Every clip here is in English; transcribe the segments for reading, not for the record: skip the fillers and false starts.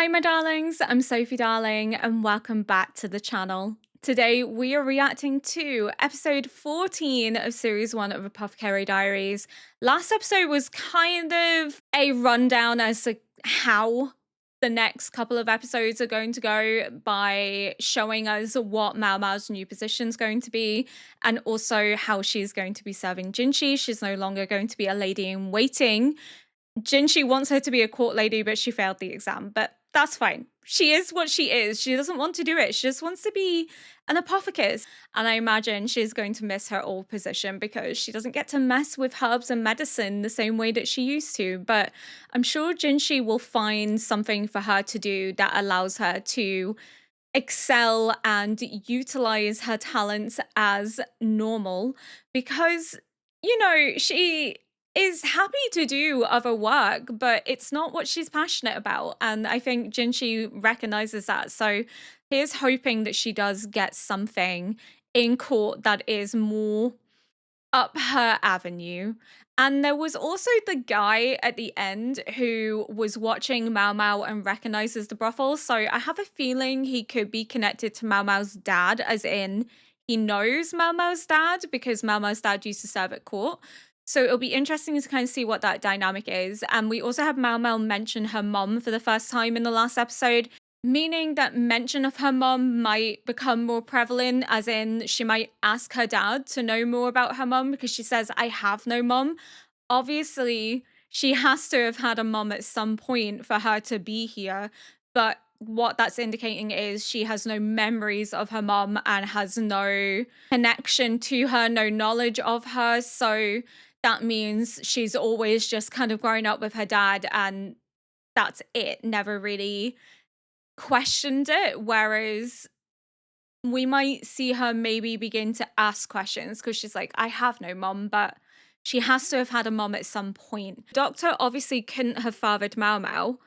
Hi, my darlings. I'm Sophie Darling, and welcome back to the channel. Today, we are reacting to episode 14 of series 1 of Apothecary Diaries. Last episode was kind of a rundown as to how the next couple of episodes are going to go by showing us what Mao Mao's new position is going to be and also how she's going to be serving Jinshi. She's no longer going to be a lady in waiting. Jinshi wants her to be a court lady, but she failed the exam. But that's fine. She is what she is. She doesn't want to do it. She just wants to be an apothecist. And I imagine she's going to miss her old position because she doesn't get to mess with herbs and medicine the same way that she used to. But I'm sure Jinshi will find something for her to do that allows her to excel and utilize her talents as normal because, she is happy to do other work, but it's not what she's passionate about. And I think Jinshi recognizes that. So here's hoping that she does get something in court that is more up her avenue. And there was also the guy at the end who was watching Mao Mao and recognizes the brothel. So I have a feeling he could be connected to Mao Mao's dad, as in he knows Mao Mao's dad because Mao Mao's dad used to serve at court. So it'll be interesting to kind of see what that dynamic is. And we also have Mao Mao mention her mom for the first time in the last episode, meaning that mention of her mom might become more prevalent, as in she might ask her dad to know more about her mom because she says, I have no mom. Obviously, she has to have had a mom at some point for her to be here. But what that's indicating is she has no memories of her mom and has no connection to her, no knowledge of her. So that means she's always just kind of growing up with her dad and that's it, never really questioned it, whereas we might see her maybe begin to ask questions because she's like, I have no mom, but she has to have had a mom at some point. Doctor obviously couldn't have fathered Mao Mao.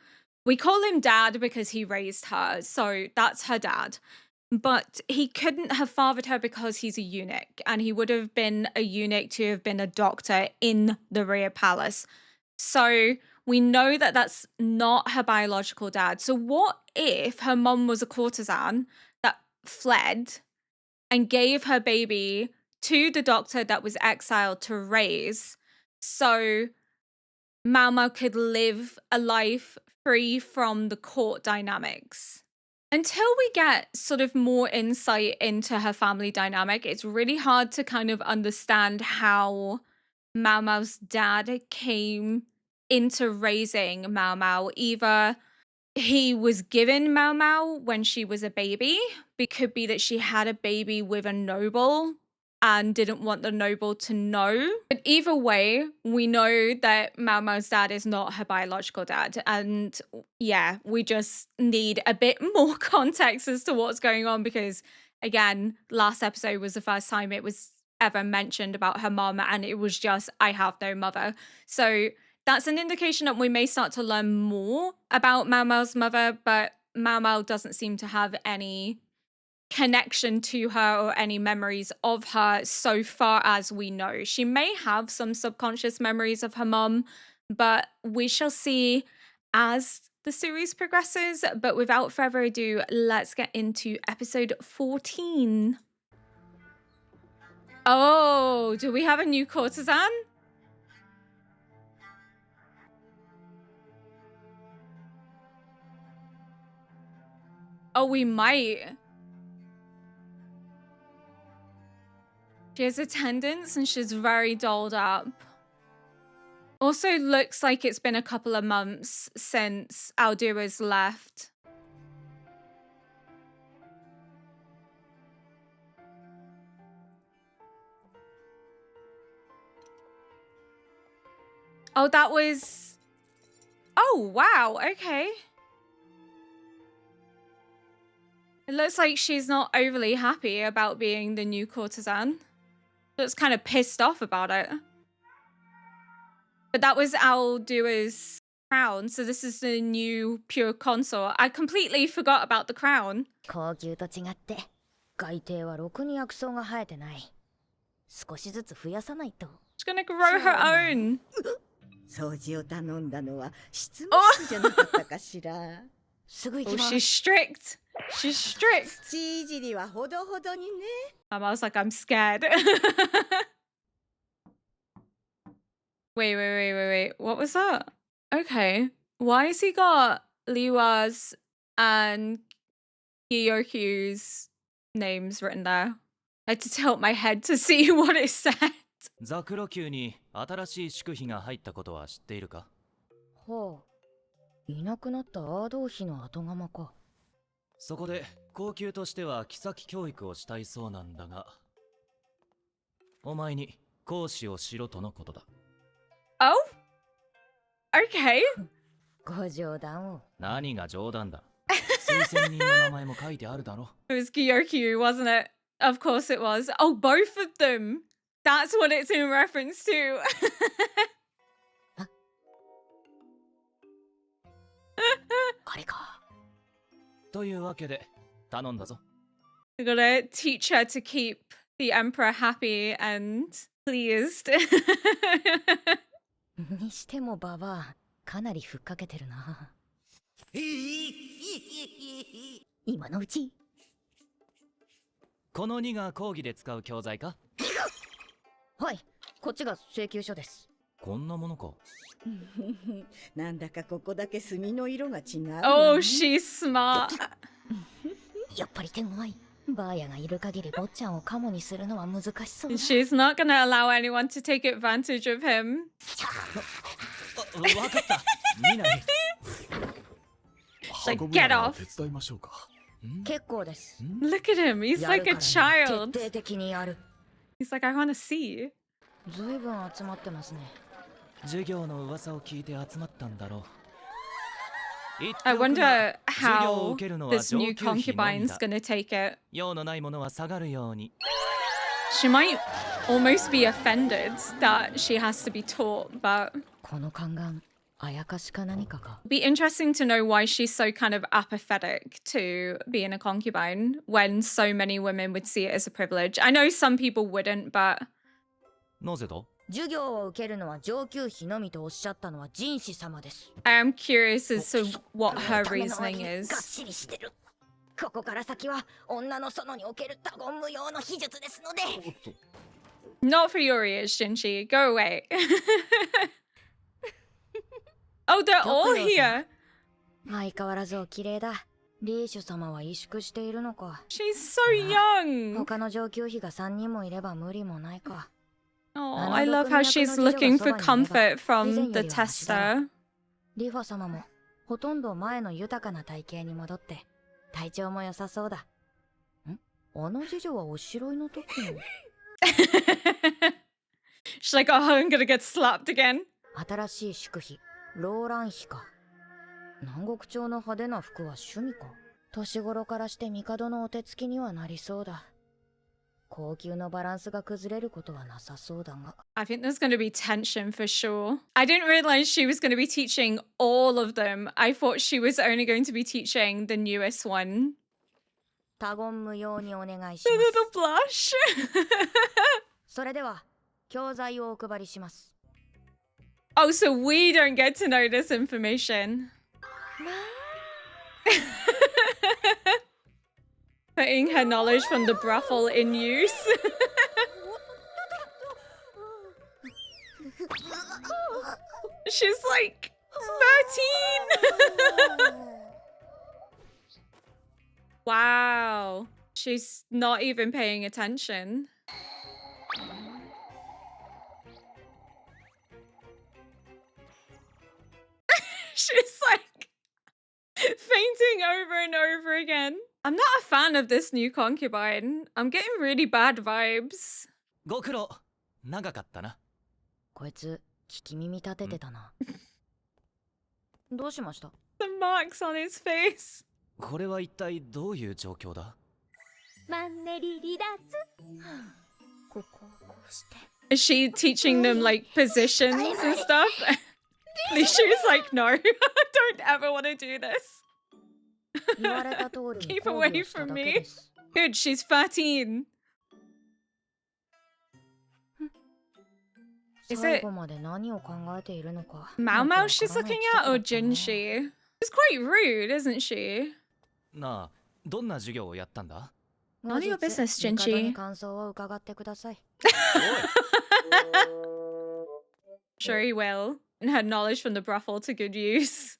We call him dad because he raised her, so that's her dad. But he couldn't have fathered her because he's a eunuch, and he would have been a eunuch to have been a doctor in the rear palace. So we know that that's not her biological dad. So what if her mom was a courtesan that fled and gave her baby to the doctor that was exiled to raise so Mao Mao could live a life free from the court dynamics? Until we get sort of more insight into her family dynamic, it's really hard to kind of understand how Mao Mao's dad came into raising Mao Mao. Either he was given Mao Mao when she was a baby. It could be that she had a baby with a noble and didn't want the noble to know. But either way, we know that Mao Mao's dad is not her biological dad. And yeah, we just need a bit more context as to what's going on because, again, last episode was the first time it was ever mentioned about her mom and it was just, I have no mother. So that's an indication that we may start to learn more about Mao Mao's mother, but Mao Mao doesn't seem to have any connection to her or any memories of her so far as we know. She may have some subconscious memories of her mom, but we shall see as the series progresses. But without further ado, let's get into episode 14. Oh, do we have a new courtesan? Oh, we might. She has attendance and she's very dolled up. Also looks like it's been a couple of months since Aldua's left. Oh, that was... Oh, wow, okay. It looks like she's not overly happy about being the new courtesan. Looks kind of pissed off about it. But that was Aldua's crown, so this is the new pure consort. I completely forgot about the crown. 高級と違って海底はろくに薬草が生えてない。少しずつ増やさないと。She's gonna grow her own. 掃除を頼んだのは執務室じゃなかったかしら。すぐ行 Oh, きま she's す。 strict. She's strict. 土いじりはほどほどにね。I was like, I'm scared. Wait. What was that? Okay. Why has he got Liwa's and Gyokyu's names written there? I had to tilt my head to see what it said. ザクロ級に新しい宿費が入ったことは知っているか？はあ、いなくなったアードー妃の後釜か。そこで高級としては妃教育をしたいそうなんだが、お前に講師をしろとのことだ。Oh? Okay. ご冗談を。何が冗談だ。推薦人の名前も書いてあるだろ。It was Gyokyu, wasn't it? Of course it was. Oh, both of them. That's what it's in reference to. あれか。というわけで頼んだぞ。We gotta teach her to keep the emperor happy and pleased. にしてもババア、かなりふっかけてるな。今のうち。この2が講義で使う教材か？はい、こっちが請求書です。こんなものか。なんだかここだけ墨の色が違うわね。Oh, she's smart. やっぱり手強い。バーヤがいる限り坊ちゃんをカモにするのは難しそうだ。 She's not gonna allow anyone to take advantage of him. わかった。見ない。Like, get off. 手伝いましょうか。結構です。 Look at him. He's や like る a からね child. 徹底的にやる。 He's like, I wanna see. ずいぶん集まってますね。授業の噂を聞いて集まったんだろう。 I wonder 授業を how 受けるのは this 上 new 級費のみ concubine's だ。 gonna take it. 用のないものは下がるように。 She might almost be offended that she has to be taught, but この宦官、あやかしか何かか。 it'd be interesting to know why she's so kind of apathetic to being a concubine when so many women would see it as a privilege. I know some people wouldn't, but なぜだ？授業を受けるのは上級費のみとおっしゃったのは人士様です。 I am curious as to what her 見た目の reasoning 割にがっ is. しりしてる。ここから先は女の園における他言無用の秘術ですので。 Not for your ears, Shinji. Go away. Oh, they're all here. 相変わらずお綺麗だ。リーシュ様は萎縮しているのか。 She's so young. 他の上級費が3人もいれば無理もないか。 Oh, I love how she's looking for comfort from the tester. リファ様もほとんど前の豊かな体型に戻って体調も良さそうだ。ん？あの次女はおしろいの時の。She's like, oh, I'm gonna get slapped again. 新しい宿費、ローラン妃か。南国町の派手な服は趣味か。年頃からして帝のお手つきにはなりそうだ。高級のバランスが崩れることはなさそうだが。 I think there's gonna be tension for sure. I didn't realize she was gonna be teaching all of them. I thought she was only going to be teaching the newest one. 他言無用にお願いし The ま little す。 blush. それでは教材をお配りします。 Oh, so we don't get to know this information. Putting her knowledge from the brothel in use. She's like 13. Wow. She's not even paying attention. She's like fainting over and over again. I'm not a fan of this new concubine. I'm getting really bad vibes. ご苦労。長かったな。こいつ聞き耳立ててたな。どうしました？ The marks on his face. これは一体どういう状況だ？マンネリ離脱。ここをこうして。 Is she teaching them like positions and stuff? Lishu's like, no, I don't ever want to do this. 言われた通りに Keep 講義 away をした from だけ me. です。 Dude, she's 13. Is 最 it 後まで何を考えているのか。 Mao Mao she's looking at or Jinshi? She's quite rude, isn't she? なあ、どんな授業をやったんだ？ None of your business, 帝に Jinchi. 感想を伺ってください。Sure he will. And her knowledge from the brothel to good use.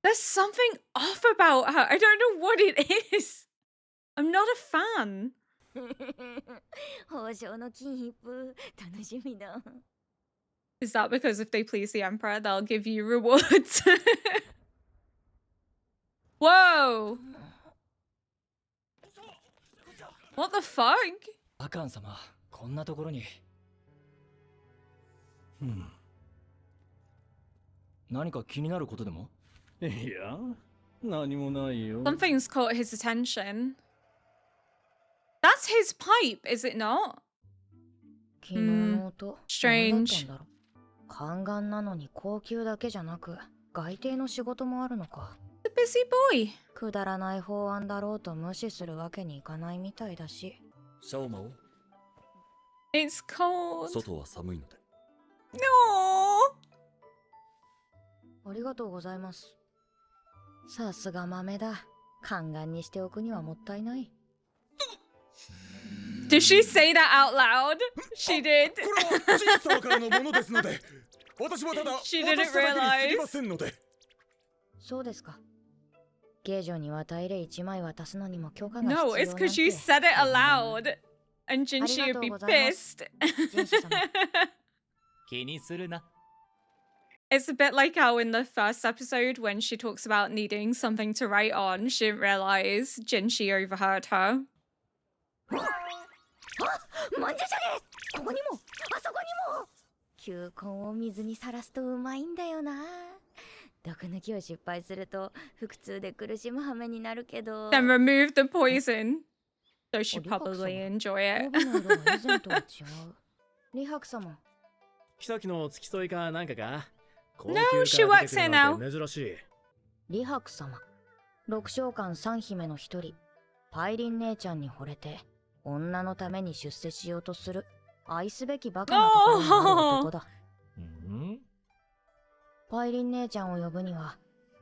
There's something off about her. I don't know what it is. I'm not a fan. 宝条の金一封、楽しみだ。Is that because if they please the emperor, they'll give you rewards? Whoa! What the fuck? アカン様、こんなところに。何か気になることでも？いや、何もないよ。 Something's caught his attention. That's his pipe, is it not? 昨日の音、何だ strange. ったんだろう。宦官なのに高級だけじゃなく、外邸の仕事もあるのか。The busy boy. くだらない法案だろうと無視するわけにいかないみたいだし。シャオマオ、 It's cold. 外は寒いので。 No. ありがとうございます。さすが豆だ。宦官にしておくにはもったいない。Did she say that out loud? She did. これはジン様からのものですので、私はただ She 渡 didn't しただけに過ぎ realize. ませんので。そうですか。芸女には大礼1枚渡すのにも許可が必要 No, なんて。 it's because you said it aloud. And Jinshi would be pissed. ジンシ様。気にするな。 It's a bit like how in the first episode when she talks about needing something to write on, she didn't realize Jinshi overheard her. マンジャシャゲ、ここにもあそこにも。球根を水にさらすとうまいんだよな。毒抜きを失敗すると腹痛で苦しむ羽目になるけど。 Then remove the poison. So she'd What do you probably have? enjoy it. 帯の色が以前とは違う。李白様。妃の付き添いかなんかか？ No, she works here now. 珍しい。李白様。六将官三姫の一人。パイリン姉ちゃんに惚れて、女のために出世しようとする愛すべきバカなところにある男だ。パイリン姉ちゃんを呼ぶには、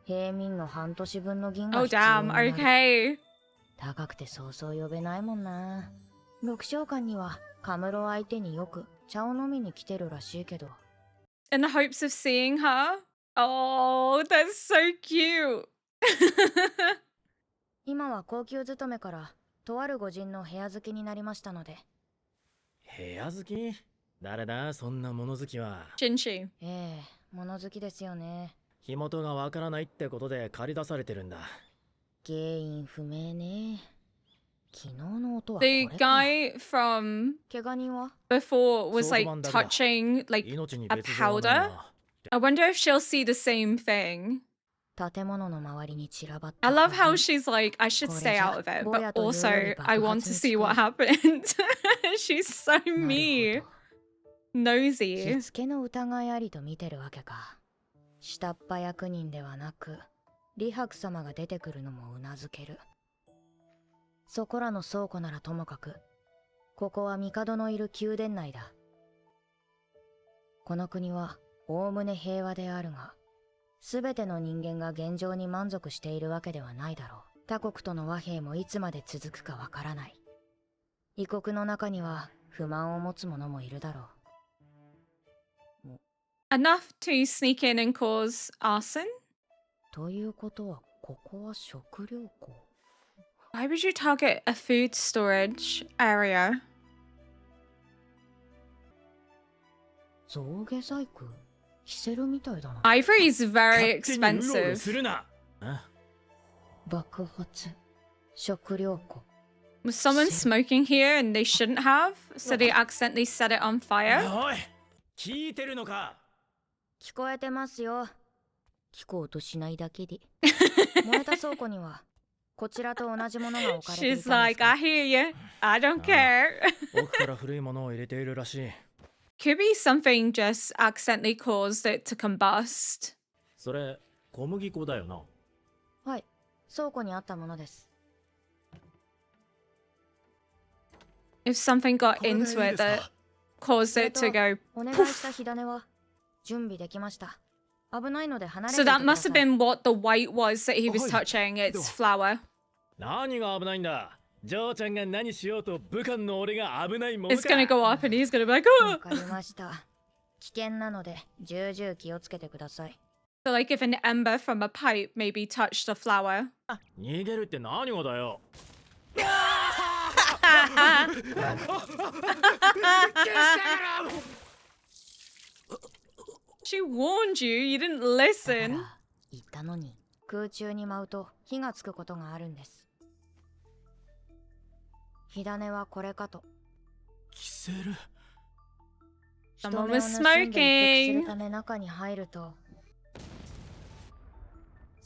平民の半年分の銀が Oh 必要に damn, なる。 okay. 高くてそうそう呼べないもんな。六将官にはカムロ相手によく茶を飲みに来てるらしいけど。In the hopes of seeing her? Oh, that's so cute. 今は高級勤めからとある御人の部屋付きになりましたので。部屋好き？誰だそんな物好きは。 Jinshi. ええ、物好きですよね。火元がわからないってことで借り出されてるんだ。原因不明ね。昨日の音はこ The れか。 guy from 怪我人は before was like 相談だけだ。 touching like 命に a 別状はない powder. な。 I wonder if she'll see the same thing. 建物の周りに散らばった。 I love how she's like, I should stay out of it, but also I want to see what happened. She's so なる mean. ほど。 Nosy. しつけの疑いありと見てるわけか。下っ端役人ではなく、李白様が出てくるのもうなずける。そこらの倉庫ならともかく、ここは帝のいる宮殿内だ。この国はおおむね平和であるが、すべての人間が現状に満足しているわけではないだろう。他国との和平もいつまで続くかわからない。異国の中には不満を持つ者もいるだろう。 Enough to sneak in and cause arson? ということは、ここは食料庫。 Why would you target a food storage area? 象牙細工キセルみたいだな。 Ivory is very 勝手にうろうろ expensive. するな。あ、爆発。食料庫。 Was someone smoking here and they shouldn't have? So they accidentally set it on fire? おい、聞いてるのか？聞こえてますよ。聞こうとしないだけで。燃えた倉庫には、こちらと同じものが置かれていたんで She's す like, か I hear you. I don't care. 奥から古いものを入れているらしい。 Could be something just accidentally caused it to combust. それ、小麦粉だよな。はい。倉庫にあったものです。 If something got これでいい into で it す that か？ caused it to go お願いした poof. 火種は準備できました。危ないので離れ So てい that てくだ must さ have い。 been what the white was that he was Oi, touching. It's no. flour. 何が危ないんだ。ジョーちゃんが何しようと武漢の俺が危ないもの It's gonna か。 go up and he's gonna be like, わ oh! かりました。危険なので重々気をつけてください。 So like if an ember from a pipe maybe touched the flour. 逃げるって何がだよ。 She warned you, you didn't だか listen. ら言ったのに空中に舞うと火がつくことがあるんです。火種はこれかと。キセル。人 Someone 目を was 盗んで一服す smoking. るため中に入ると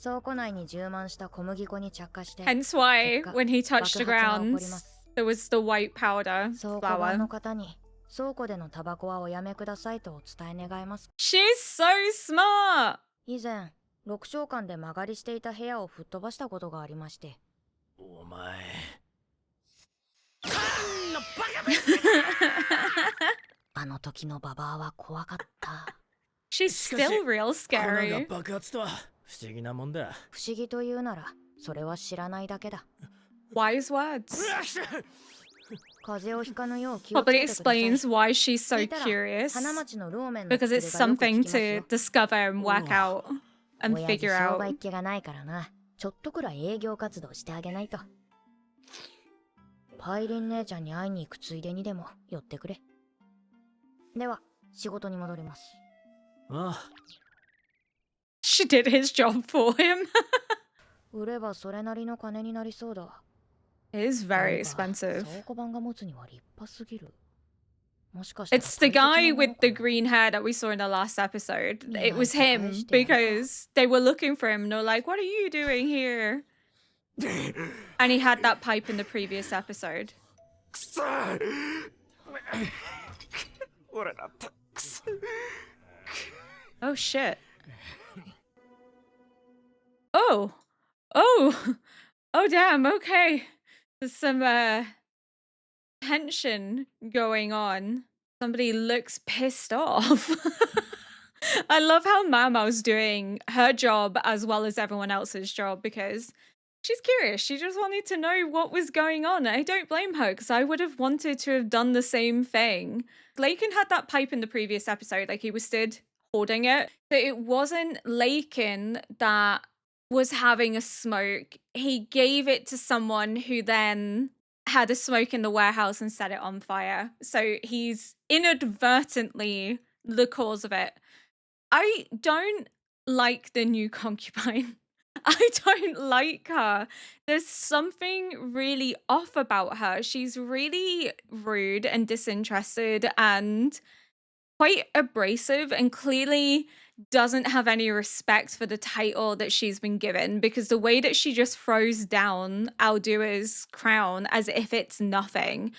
倉庫内に充満した小麦粉に着火して Hence why 結果 when he touched the 爆発が起こ ground, ります。 there was the white powder 倉庫版 flour. の方に倉庫でのタバコはおやめくださいとお伝え願います。 She's so smart. 以前6章間で間借りしていた部屋を吹っ飛ばしたことがありまして、お前。 あの時のババアは怖かった。 She's しかし still real 粉が scary. 爆発とは不思議なもんだ。不思議というならそれは知らないだけだ。 Wise words. 風邪をひかぬよう気をつ Probably けてください。 explains why she's so 聞いたら curious. 花町のローメンの Because 薬 it's がよく効 something きます to よ。 discover and work out and 親父 figure 商 out. 売っ気がないからな。ちょっとくらい営業活動してあげないと。パイリン姉ちゃんに会いに行くついでにでも寄ってくれ。では仕事に戻ります。ああ。 She did his job for him. 売ればそれなりの金になりそうだ。 It is な very んか expensive. 倉庫版が持つには立派すぎる。もしかしたら It's the 大 guy 切なもの with か the な。 green hair that we saw in the last episode. Yeah, It was I him suppose they are. because they were looking for him and they were like, what are you doing here? And he had that pipe in the previous episode. くそー俺だってくそ Oh shit. Oh. Oh. Oh damn, okay. There's some tension going on. Somebody looks pissed off. I love how Mama's doing her job as well as everyone else's job because she's curious. She just wanted to know what was going on. I don't blame her because I would have wanted to have done the same thing. Lakin had that pipe in the previous episode, like he was stood holding it. So it wasn't Lakin that was having a smoke. He gave it to someone who then had a smoke in the warehouse and set it on fire. So he's inadvertently the cause of it. I don't like the new concubine. I don't like her. There's something really off about her. She's really rude and disinterested and quite abrasive and clearly doesn't have any respect for the title that she's been given because the way that she just throws down Aldua's crown as if it's nothing,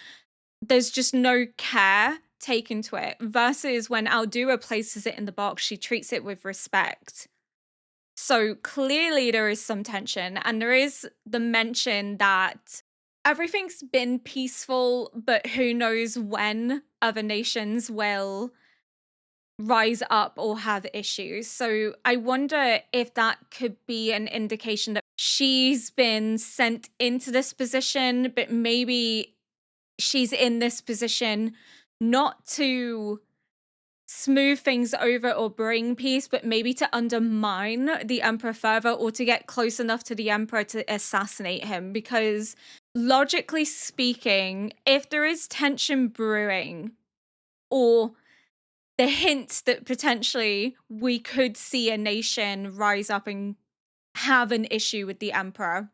there's just no care taken to it versus when Aldua places it in the box, she treats it with respect. So clearly there is some tension and there is the mention that everything's been peaceful, but who knows when other nations will rise up or have issues. So I wonder if that could be an indication that she's been sent into this position, but maybe she's in this position not to smooth things over or bring peace, but maybe to undermine the emperor further or to get close enough to the emperor to assassinate him. Because logically speaking, if there is tension brewing or the hint that potentially we could see a nation rise up and have an issue with the emperor,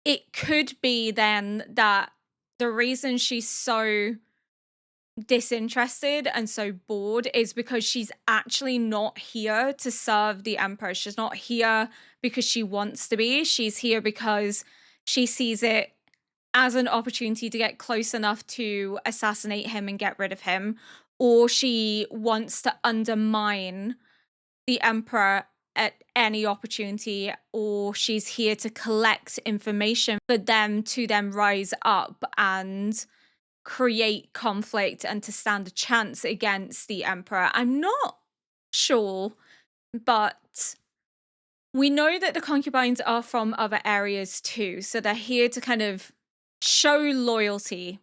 it could be then that the reason she's so disinterested and so bored is because she's actually not here to serve the emperor. She's not here because she wants to be. She's here because she sees it as an opportunity to get close enough to assassinate him and get rid of him, or she wants to undermine the emperor at any opportunity, or she's here to collect information for them to then rise up and create conflict and to stand a chance against the emperor. I'm not sure but we know that the concubines are from other areas too. So they're here to kind of show loyalty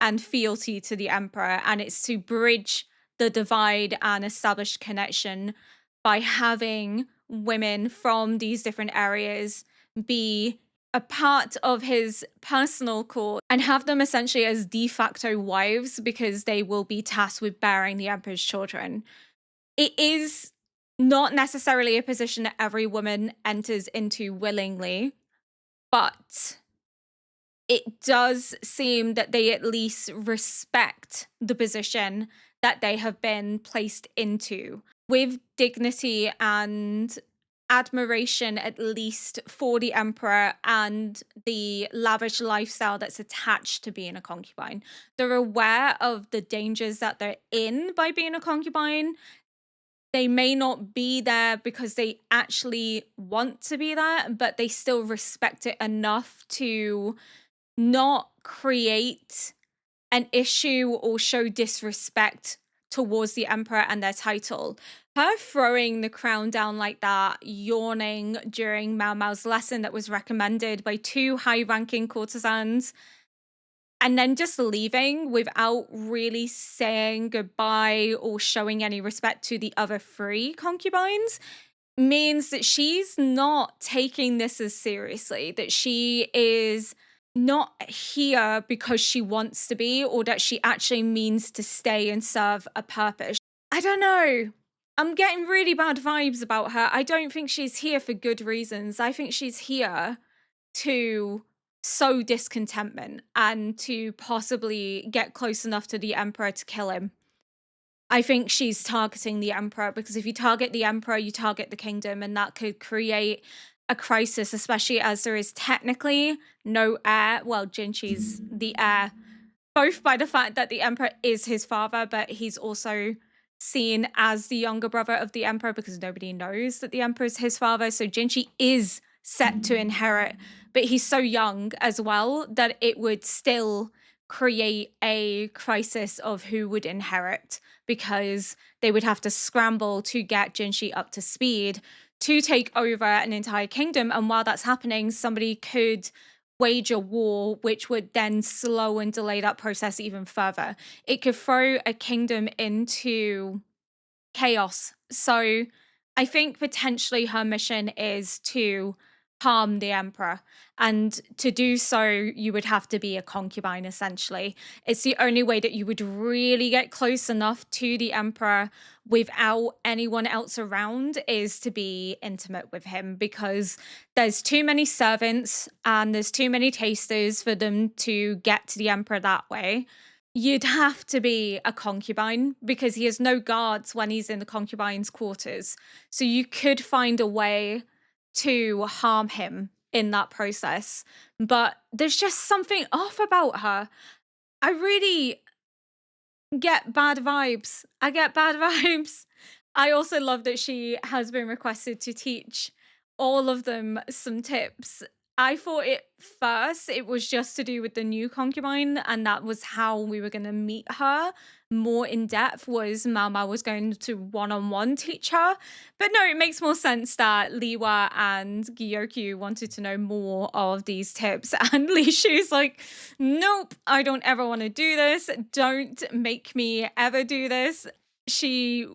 and fealty to the emperor, and it's to bridge the divide and establish connection by having women from these different areas be a part of his personal court and have them essentially as de facto wives because they will be tasked with bearing the emperor's children. It is not necessarily a position that every woman enters into willingly, but it does seem that they at least respect the position that they have been placed into with dignity and admiration, at least for the emperor and the lavish lifestyle that's attached to being a concubine. They're aware of the dangers that they're in by being a concubine. They may not be there because they actually want to be there, but they still respect it enough to not create an issue or show disrespect towards the emperor and their title. Her throwing the crown down like that, yawning during Mao Mao's lesson that was recommended by two high-ranking courtesans, and then just leaving without really saying goodbye or showing any respect to the other three concubines means that she's not taking this as seriously, that she is not here because she wants to be, or that she actually means to stay and serve a purpose. I don't know. I'm getting really bad vibes about her. I don't think she's here for good reasons. I think she's here to sow discontentment and to possibly get close enough to the emperor to kill him. I think she's targeting the emperor because if you target the emperor, you target the kingdom, and that could create a crisis, especially as there is technically no heir. Well, Jinchi's the heir, both by the fact that the emperor is his father, but he's also seen as the younger brother of the emperor because nobody knows that the emperor is his father. So Jinchi is set to inherit, but he's so young as well that it would still create a crisis of who would inherit because they would have to scramble to get Jinchi up to speed to take over an entire kingdom. And while that's happening, somebody could wage a war, which would then slow and delay that process even further. It could throw a kingdom into chaos. So I think potentially her mission is to harm the emperor. And to do so, you would have to be a concubine, essentially. It's the only way that you would really get close enough to the emperor without anyone else around is to be intimate with him because there's too many servants and there's too many tasters for them to get to the emperor that way. You'd have to be a concubine because he has no guards when he's in the concubine's quarters. So you could find a way to harm him in that process. But there's just something off about her. I really get bad vibes. I get bad vibes. I also love that she has been requested to teach all of them some tips. I thought it first it was just to do with the new concubine, and that was how we were going to meet her more in depth. Was Mao Mao was going to one-on-one teach her, but no, it makes more sense that Liwa and Gyokyu wanted to know more of these tips, and Li Shu's like, "Nope, I don't ever want to do this. Don't make me ever do this." She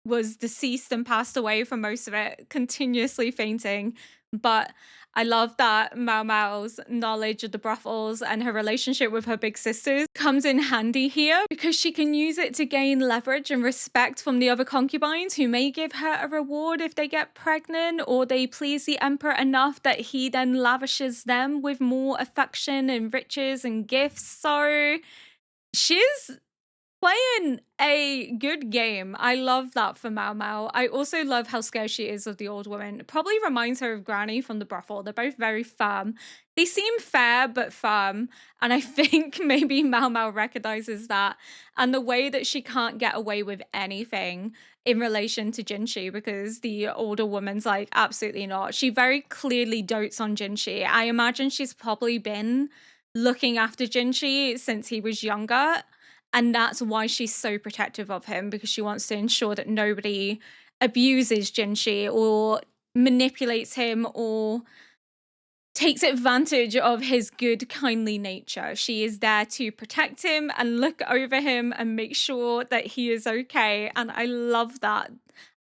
was deceased and passed away for most of it, continuously fainting. But I love that Mao Mao's knowledge of the brothels and her relationship with her big sisters comes in handy here because she can use it to gain leverage and respect from the other concubines who may give her a reward if they get pregnant or they please the emperor enough that he then lavishes them with more affection and riches and gifts. So she's playing a good game. I love that for Mao Mao. I also love how scared she is of the old woman. It probably reminds her of Granny from the brothel. They're both very firm. They seem fair but firm. And I think maybe Mao Mao recognizes that. And the way that she can't get away with anything in relation to Jinshi because the older woman's like, absolutely not. She very clearly dotes on Jinshi. I imagine she's probably been looking after Jinshi since he was younger. And that's why she's so protective of him because she wants to ensure that nobody abuses Jinshi or manipulates him or takes advantage of his good, kindly nature. She is there to protect him and look over him and make sure that he is okay. And I love that.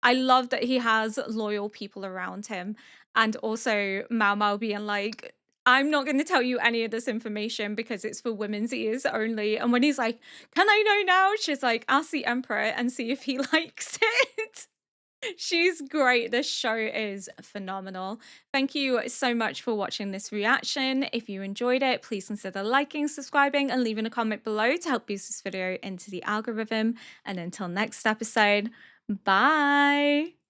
I love that he has loyal people around him. And also Mao Mao being like, I'm not going to tell you any of this information because it's for women's ears only. And when he's like, can I know now? She's like, ask the emperor and see if he likes it. She's great. This show is phenomenal. Thank you so much for watching this reaction. If you enjoyed it, please consider liking, subscribing, and leaving a comment below to help boost this video into the algorithm. And until next episode, bye.